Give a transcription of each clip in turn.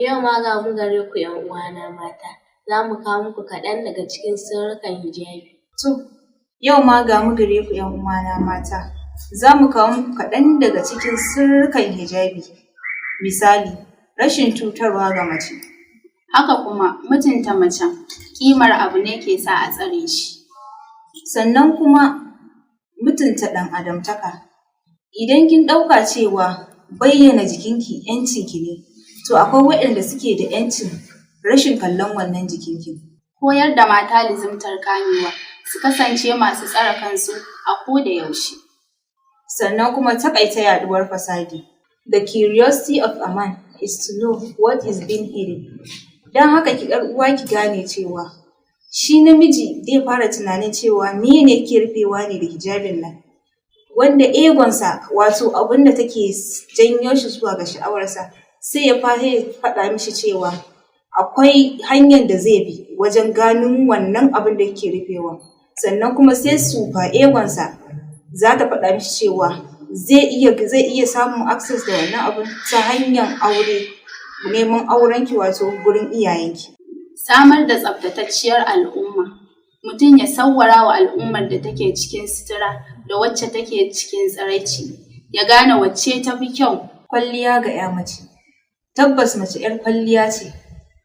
Yau ma ga mu gare ku ‘yan uwana mata, za mu kawo muku kaɗan daga cikin sirrikan hijabi. To, yau ma ga mu gare ku ‘yan uwana mata, za mu kawo muku kaɗan daga cikin sirrikan hijabi. Misali, rashin cutarwa ga mace. Haka kuma mutunta macen ƙimar abu ne ke sa a tsare shi. Sannan kuma mutunta ɗan adamtaka. Idan kin ɗauka cewa bayyana jikinki ‘yancinki ne, to akwai waɗanda suke da ‘yancin rashin kallon wannan jikinki. Koyar da mata lizimtar kamewa, su kasance masu tsare kansu a koda yaushe. Sannan kuma taƙaita yaɗuwar fasadi. The curiosity of a man is to know what is being hidden. Don haka ki ‘yar uwa ki gane cewa shi namiji zai fara tunanin cewa mene ke rufewa ne da hijabin nan, wanda egonsa wato abin da take janyo shi zuwa ga sha'awarsa sai ya faɗa mishi cewa akwai hanyar da zai bi wajen gano wannan abin da yake rufewa. Sannan kuma sai super egonsa za ta faɗa mishi cewa zai iya samun access da wannan abin ta hanyar aure, neman aurenki wato gurin iyayenki. Samar da tsaftatacciyar al'umma. Mutum ya sawwara wa al'ummar da take cikin sutura da wacce take cikin tsiraici, ya gane wacce ta fi kyau. Kwalliya ga ‘ya mace. Tabbas mace ‘yar kwalliya ce,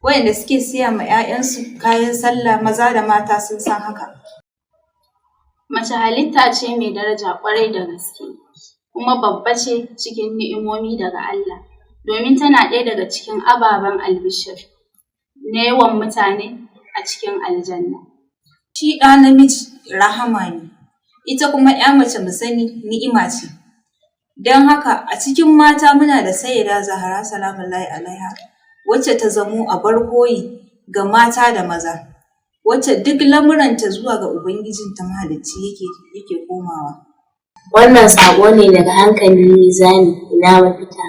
wayanda suke siya ma ‘ya'yansu kayan sallah maza da mata sun san haka. Mace halitta ce mai daraja ƙwarai da gaske, kuma babba ce cikin ni'imomi daga Allah, domin tana ɗaya daga cikin ababen albishir na yawan mutane a cikin aljanna. Shi ɗa namiji rahama ne, ita kuma ‘ya mace mu sani ni'ima ce. Don haka a cikin mata muna da Sayyida Zahra salamullahi alaiha, wacce ta zamo abar koyi ga mata da maza, wacce duk lamuranta zuwa ga Ubangijinta mahalicci yake komawa. Wannan saƙo ne daga Hankali Mizani, ina mafita.